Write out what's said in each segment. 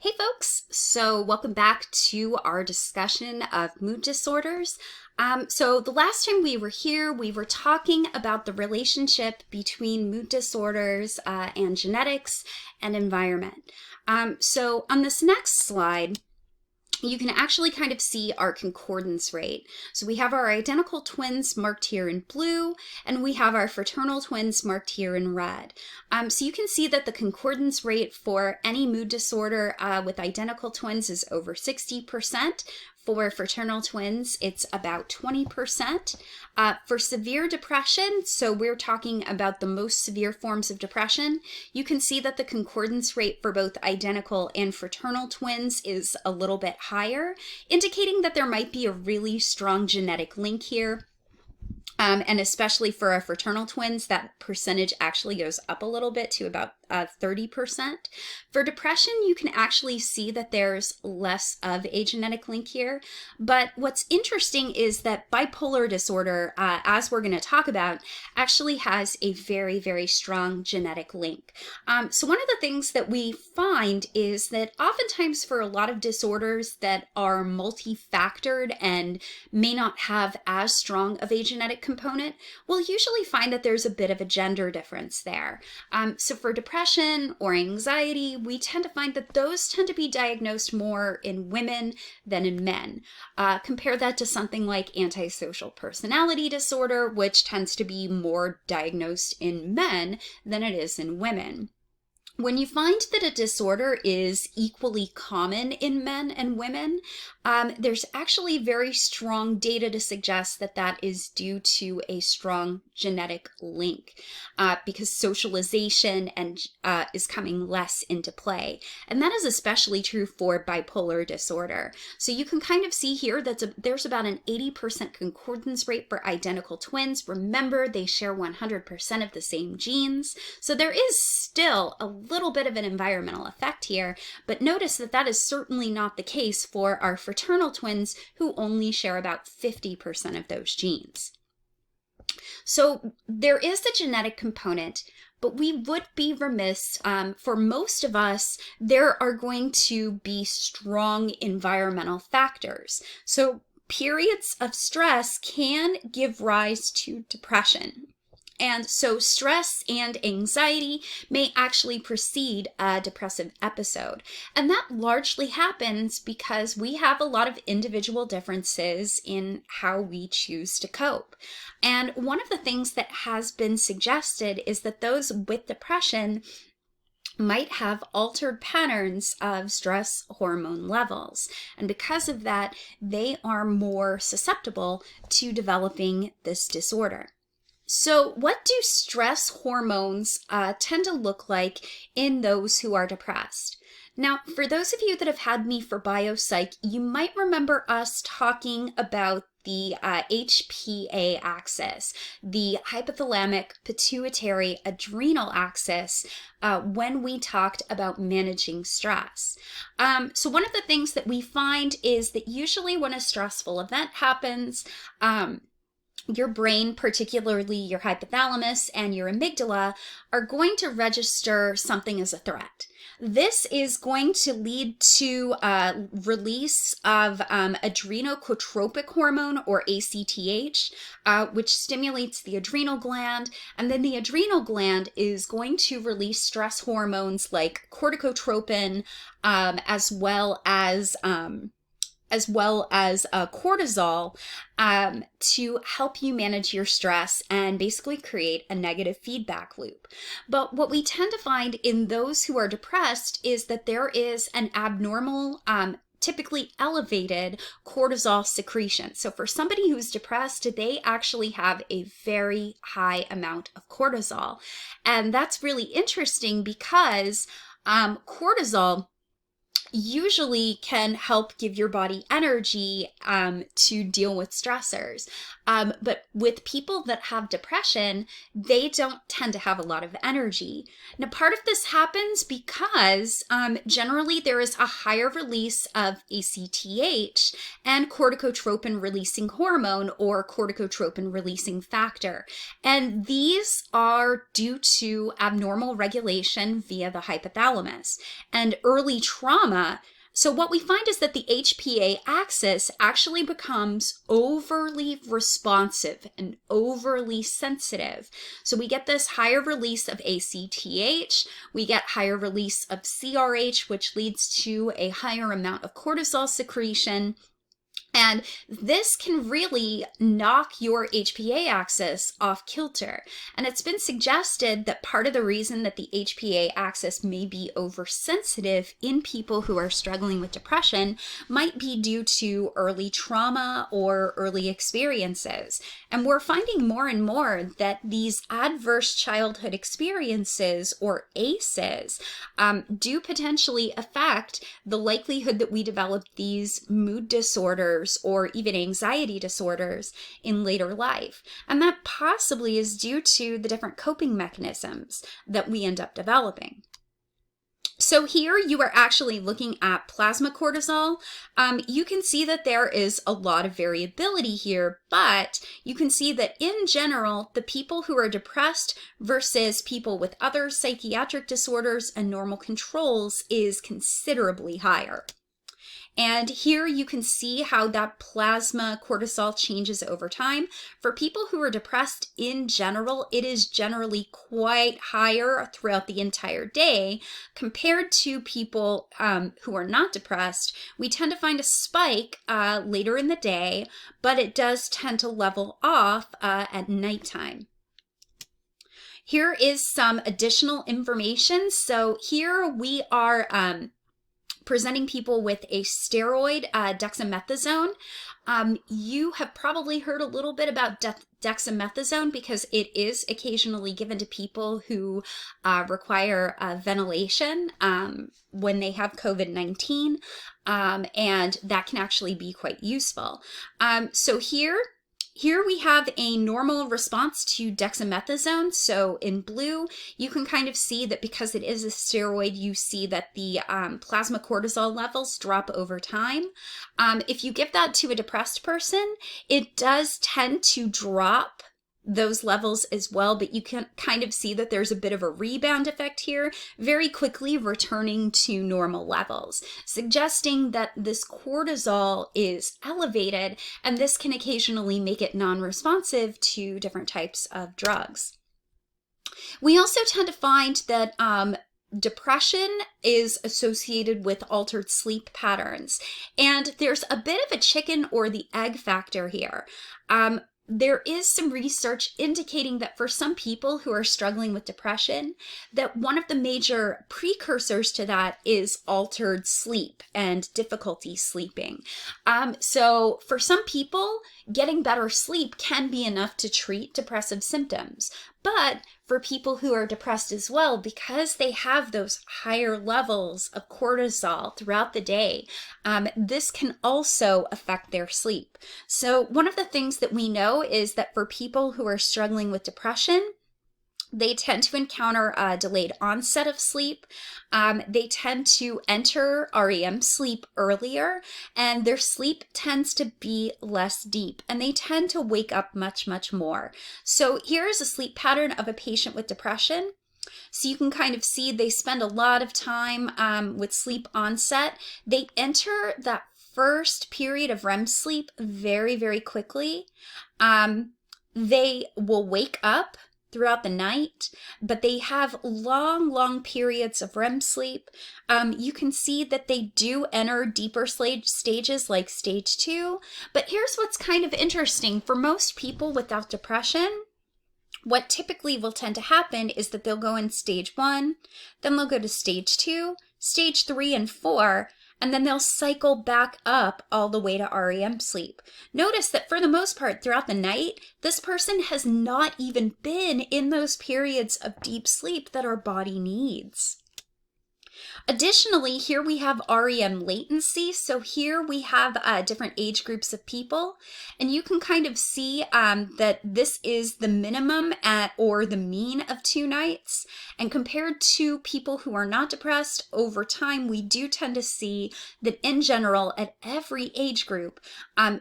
Hey folks, so welcome back to our discussion of mood disorders. So the last time we were here, we were talking about the relationship between mood disorders and genetics and environment. So on this next slide, you can actually kind of see our concordance rate. So we have our identical twins marked here in blue, and we have our fraternal twins marked here in red. So you can see that the concordance rate for any mood disorder with identical twins is over 60%. For fraternal twins, it's about 20%. For severe depression, so we're talking about the most severe forms of depression, you can see that the concordance rate for both identical and fraternal twins is a little bit higher, indicating that there might be a really strong genetic link here. And especially for our fraternal twins, that percentage actually goes up a little bit to about 30%. For depression, you can actually see that there's less of a genetic link here. But what's interesting is that bipolar disorder, as we're going to talk about, actually has a very, very strong genetic link. So one of the things that we find is that oftentimes for a lot of disorders that are multifactored and may not have as strong of a genetic component, we'll usually find that there's a bit of a gender difference there. So for depression or anxiety, we tend to find that those tend to be diagnosed more in women than in men. Compare that to something like antisocial personality disorder, which tends to be more diagnosed in men than it is in women. When you find that a disorder is equally common in men and women, there's actually very strong data to suggest that that is due to a strong genetic link because socialization is coming less into play. And that is especially true for bipolar disorder. So you can kind of see here that there's about an 80% concordance rate for identical twins. Remember, they share 100% of the same genes. So there is still a little bit of an environmental effect here, but notice that that is certainly not the case for our fraternal twins who only share about 50% of those genes. So there is the genetic component, but we would be remiss, for most of us, there are going to be strong environmental factors. So periods of stress can give rise to depression. And so stress and anxiety may actually precede a depressive episode. And that largely happens because we have a lot of individual differences in how we choose to cope. And one of the things that has been suggested is that those with depression might have altered patterns of stress hormone levels. And because of that, they are more susceptible to developing this disorder. So what do stress hormones tend to look like in those who are depressed? Now, for those of you that have had me for biopsych, you might remember us talking about the HPA axis, the hypothalamic pituitary adrenal axis, when we talked about managing stress. So one of the things that we find is that usually when a stressful event happens, your brain, particularly your hypothalamus and your amygdala, are going to register something as a threat. This is going to lead to release of adrenocorticotropic hormone, or ACTH, which stimulates the adrenal gland. And then the adrenal gland is going to release stress hormones like corticotropin, as well as cortisol, to help you manage your stress and basically create a negative feedback loop. But what we tend to find in those who are depressed is that there is an abnormal, typically elevated cortisol secretion. So for somebody who's depressed, they actually have a very high amount of cortisol. And that's really interesting because cortisol usually can help give your body energy to deal with stressors. But with people that have depression, they don't tend to have a lot of energy. Now, part of this happens because generally there is a higher release of ACTH and corticotropin releasing hormone, or corticotropin releasing factor. And these are due to abnormal regulation via the hypothalamus. And early trauma So what we find is that the HPA axis actually becomes overly responsive and overly sensitive. So we get this higher release of ACTH, we get higher release of CRH, which leads to a higher amount of cortisol secretion. And this can really knock your HPA axis off kilter. And it's been suggested that part of the reason that the HPA axis may be oversensitive in people who are struggling with depression might be due to early trauma or early experiences. And we're finding more and more that these adverse childhood experiences, or ACEs, do potentially affect the likelihood that we develop these mood disorders or even anxiety disorders in later life. And that possibly is due to the different coping mechanisms that we end up developing. So here you are actually looking at plasma cortisol. You can see that there is a lot of variability here, but you can see that in general, the people who are depressed versus people with other psychiatric disorders and normal controls is considerably higher. And here you can see how that plasma cortisol changes over time. For people who are depressed in general, it is generally quite higher throughout the entire day compared to people who are not depressed. We tend to find a spike later in the day, but it does tend to level off at nighttime. Here is some additional information. So here we are presenting people with a steroid, dexamethasone. You have probably heard a little bit about dexamethasone because it is occasionally given to people who require ventilation when they have COVID-19, and that can actually be quite useful. So here we have a normal response to dexamethasone. So in blue, you can kind of see that because it is a steroid, you see that the plasma cortisol levels drop over time. If you give that to a depressed person, it does tend to drop those levels as well, but you can kind of see that there's a bit of a rebound effect here, very quickly returning to normal levels, suggesting that this cortisol is elevated, and this can occasionally make it non-responsive to different types of drugs. We also tend to find that depression is associated with altered sleep patterns, and there's a bit of a chicken or the egg factor here. There is some research indicating that for some people who are struggling with depression, that one of the major precursors to that is altered sleep and difficulty sleeping. So for some people, getting better sleep can be enough to treat depressive symptoms. But for people who are depressed as well, because they have those higher levels of cortisol throughout the day, this can also affect their sleep. So one of the things that we know is that for people who are struggling with depression, they tend to encounter a delayed onset of sleep. They tend to enter REM sleep earlier, and their sleep tends to be less deep, and they tend to wake up much, much more. So here's a sleep pattern of a patient with depression. So you can kind of see they spend a lot of time with sleep onset. They enter that first period of REM sleep very, very quickly. They will wake up throughout the night, but they have long periods of REM sleep. You can see that they do enter deeper stages like stage 2, but here's what's kind of interesting. For most people without depression, what typically will tend to happen is that they'll go in stage 1, then they'll go to stage 2, stage 3 and 4, and then they'll cycle back up all the way to REM sleep. Notice that for the most part throughout the night, this person has not even been in those periods of deep sleep that our body needs. Additionally, here we have REM latency. So here we have different age groups of people, and you can kind of see that this is the minimum or the mean of 2 nights. And compared to people who are not depressed, over time, we do tend to see that in general, at every age group,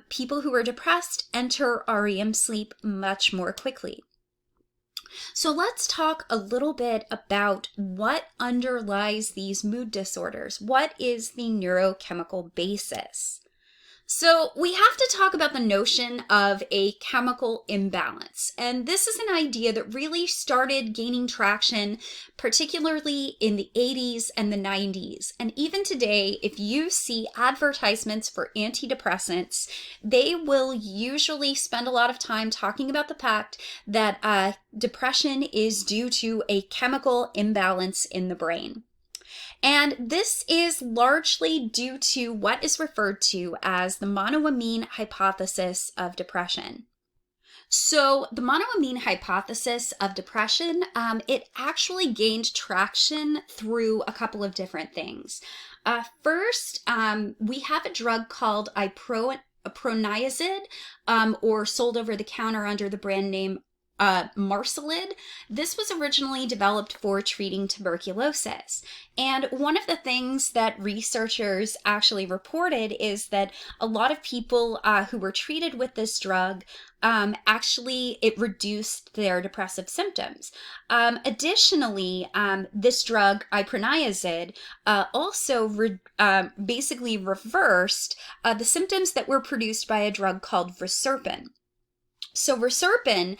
people who are depressed enter REM sleep much more quickly. So let's talk a little bit about what underlies these mood disorders. What is the neurochemical basis? So we have to talk about the notion of a chemical imbalance. And this is an idea that really started gaining traction, particularly in the 80s and the 90s. And even today, if you see advertisements for antidepressants, they will usually spend a lot of time talking about the fact that depression is due to a chemical imbalance in the brain. And this is largely due to what is referred to as the monoamine hypothesis of depression. So the monoamine hypothesis of depression, it actually gained traction through a couple of different things. First, we have a drug called iproniazid, or sold over the counter under the brand name Marsalid. This was originally developed for treating tuberculosis. And one of the things that researchers actually reported is that a lot of people who were treated with this drug, actually it reduced their depressive symptoms. Additionally, this drug, iproniazid, also basically reversed the symptoms that were produced by a drug called reserpin. So reserpin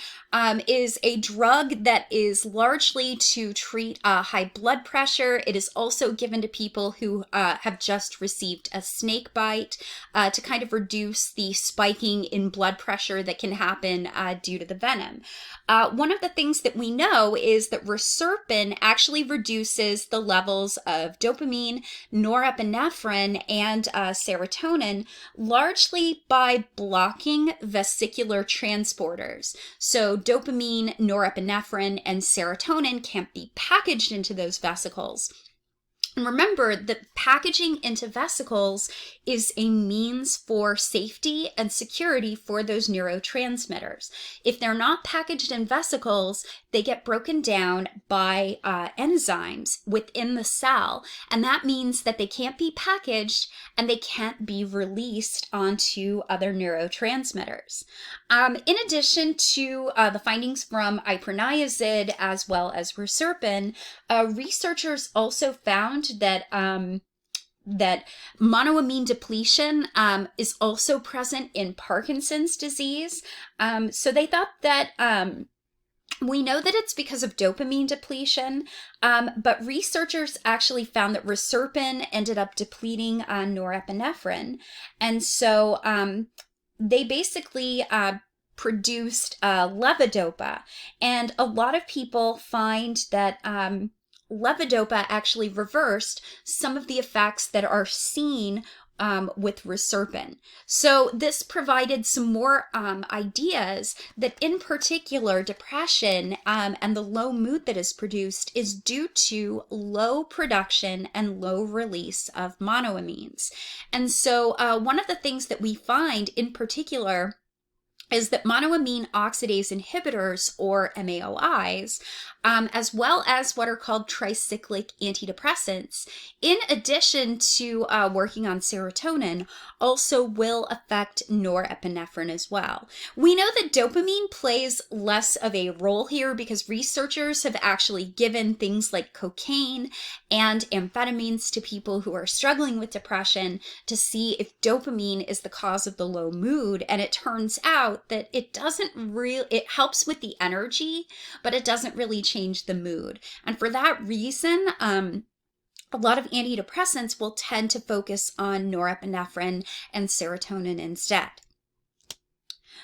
is a drug that is largely to treat high blood pressure. It is also given to people who have just received a snake bite to kind of reduce the spiking in blood pressure that can happen due to the venom. One of the things that we know is that reserpin actually reduces the levels of dopamine, norepinephrine, and serotonin largely by blocking vesicular transporters. So dopamine, norepinephrine, and serotonin can't be packaged into those vesicles. And remember that packaging into vesicles is a means for safety and security for those neurotransmitters. If they're not packaged in vesicles, they get broken down by enzymes within the cell. And that means that they can't be packaged and they can't be released onto other neurotransmitters. In addition to the findings from iproniazid as well as reserpin, researchers also found that that monoamine depletion is also present in Parkinson's disease. So they thought that we know that it's because of dopamine depletion, but researchers actually found that reserpin ended up depleting norepinephrine. And so they basically produced levodopa. And a lot of people find that levodopa actually reversed some of the effects that are seen with reserpin. So this provided some more ideas that in particular depression and the low mood that is produced is due to low production and low release of monoamines. And so one of the things that we find in particular is that monoamine oxidase inhibitors, or MAOIs, as well as what are called tricyclic antidepressants, in addition to working on serotonin, also will affect norepinephrine as well. We know that dopamine plays less of a role here because researchers have actually given things like cocaine and amphetamines to people who are struggling with depression to see if dopamine is the cause of the low mood, and it turns out that it helps with the energy, but it doesn't really change the mood. And for that reason, a lot of antidepressants will tend to focus on norepinephrine and serotonin instead.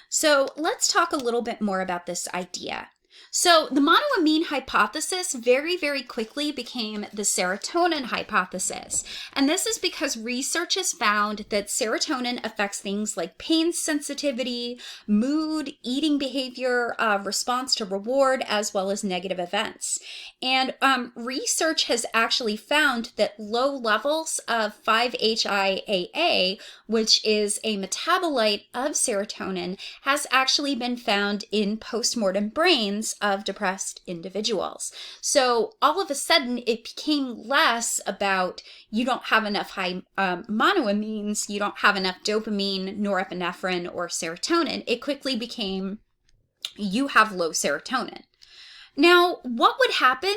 So let's talk a little bit more about this idea. So the monoamine hypothesis very, very quickly became the serotonin hypothesis. And this is because research has found that serotonin affects things like pain sensitivity, mood, eating behavior, response to reward, as well as negative events. And research has actually found that low levels of 5-HIAA, which is a metabolite of serotonin, has actually been found in postmortem brains of depressed individuals. So all of a sudden it became less about you don't have enough high monoamines, you don't have enough dopamine, norepinephrine, or serotonin. It quickly became you have low serotonin. Now, what would happen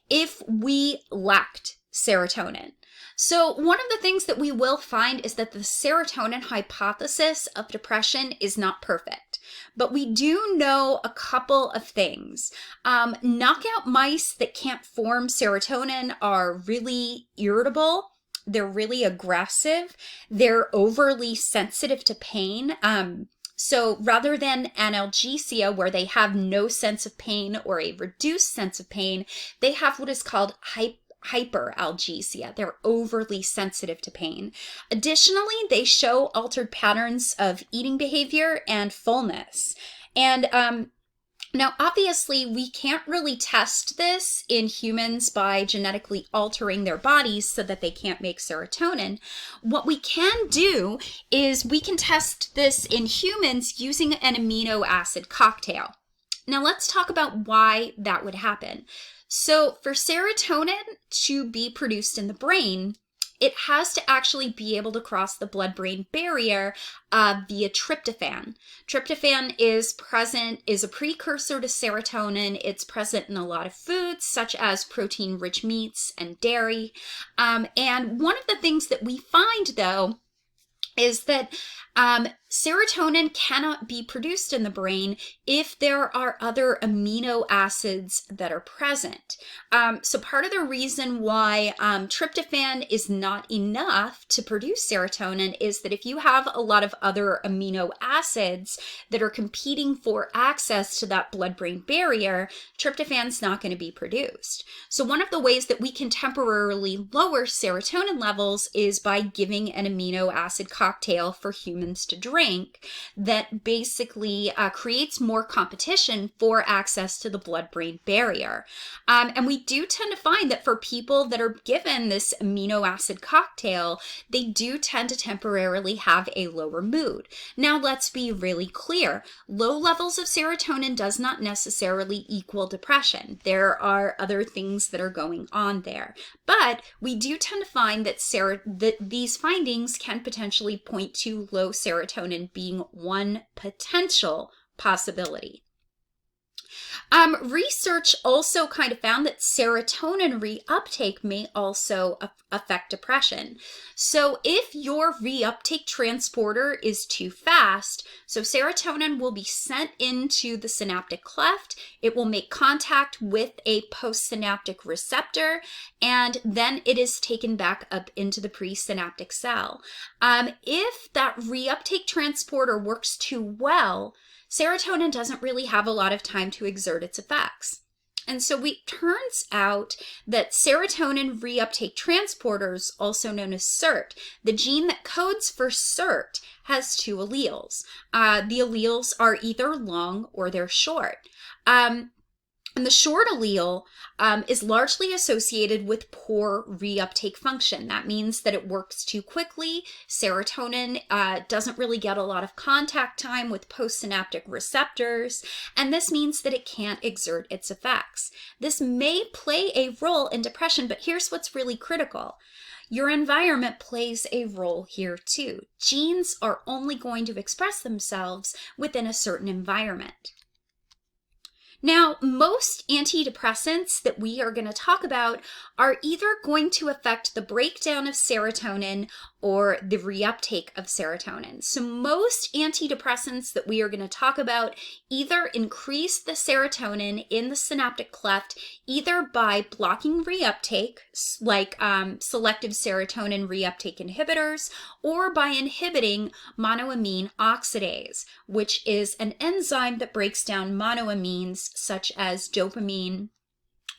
if we lacked serotonin? So one of the things that we will find is that the serotonin hypothesis of depression is not perfect, but we do know a couple of things. Knockout mice that can't form serotonin are really irritable. They're really aggressive. They're overly sensitive to pain. So rather than analgesia, where they have no sense of pain or a reduced sense of pain, they have what is called hyperalgesia. They're overly sensitive to pain. Additionally, they show altered patterns of eating behavior and fullness. And now, obviously, we can't really test this in humans by genetically altering their bodies so that they can't make serotonin. What we can do is we can test this in humans using an amino acid cocktail. Now, let's talk about why that would happen. So, for serotonin to be produced in the brain, it has to actually be able to cross the blood-brain barrier via tryptophan. Tryptophan is a precursor to serotonin. It's present in a lot of foods, such as protein-rich meats and dairy. And one of the things that we find, though, is that serotonin cannot be produced in the brain if there are other amino acids that are present. So part of the reason why tryptophan is not enough to produce serotonin is that if you have a lot of other amino acids that are competing for access to that blood-brain barrier, tryptophan's not going to be produced. So one of the ways that we can temporarily lower serotonin levels is by giving an amino acid cocktail for humans to drink that basically creates more competition for access to the blood-brain barrier. And we do tend to find that for people that are given this amino acid cocktail, they do tend to temporarily have a lower mood. Now, let's be really clear. Low levels of serotonin does not necessarily equal depression. There are other things that are going on there. But we do tend to find that these findings can potentially point to low serotonin being one potential possibility. Research also kind of found that serotonin reuptake may also affect depression. So if your reuptake transporter is too fast, so serotonin will be sent into the synaptic cleft, it will make contact with a postsynaptic receptor, and then it is taken back up into the presynaptic cell. If that reuptake transporter works too well, serotonin doesn't really have a lot of time to exert its effects. And so it turns out that serotonin reuptake transporters, also known as SERT, the gene that codes for SERT, has two alleles. The alleles are either long or they're short. And the short allele is largely associated with poor reuptake function. That means that it works too quickly. Serotonin doesn't really get a lot of contact time with postsynaptic receptors, and this means that it can't exert its effects. This may play a role in depression, but here's what's really critical. Your environment plays a role here too. Genes are only going to express themselves within a certain environment. Now, most antidepressants that we are going to talk about are either going to affect the breakdown of serotonin or the reuptake of serotonin. So most antidepressants that we are going to talk about either increase the serotonin in the synaptic cleft either by blocking reuptake, like selective serotonin reuptake inhibitors, or by inhibiting monoamine oxidase, which is an enzyme that breaks down monoamines such as dopamine,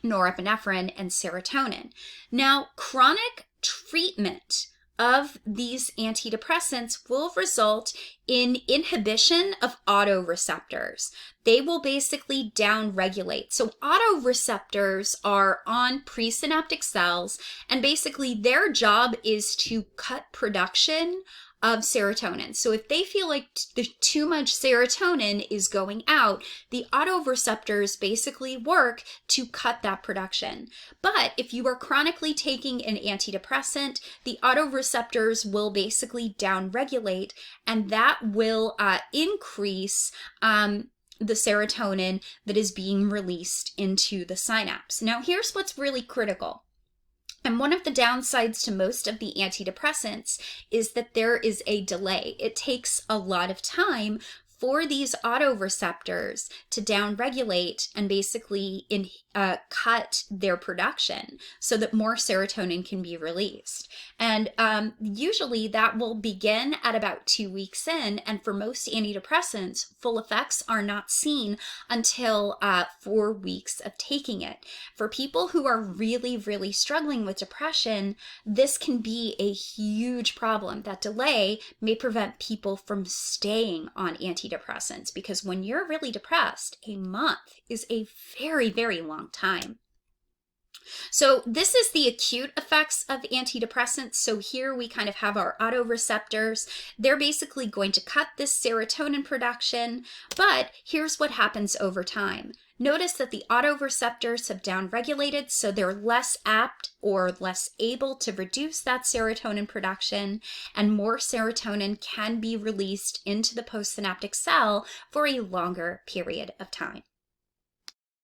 norepinephrine, and serotonin. Now, chronic treatment of these antidepressants will result in inhibition of autoreceptors. They will basically downregulate. So autoreceptors are on presynaptic cells, and basically their job is to cut production of serotonin. So if they feel like too much serotonin is going out, the autoreceptors basically work to cut that production. But if you are chronically taking an antidepressant, the autoreceptors will basically downregulate, and that will increase the serotonin that is being released into the synapse. Now, here's what's really critical. And one of the downsides to most of the antidepressants is that there is a delay. It takes a lot of time for these autoreceptors to downregulate and basically cut their production so that more serotonin can be released. And usually that will begin at about 2 weeks in, and for most antidepressants, full effects are not seen until 4 weeks of taking it. For people who are really, really struggling with depression, this can be a huge problem. That delay may prevent people from staying on antidepressants, because when you're really depressed, a month is a very, very long time. So this is the acute effects of antidepressants. So here we kind of have our autoreceptors. They're basically going to cut this serotonin production, but here's what happens over time. Notice that the autoreceptors have downregulated, so they're less apt or less able to reduce that serotonin production, and more serotonin can be released into the postsynaptic cell for a longer period of time.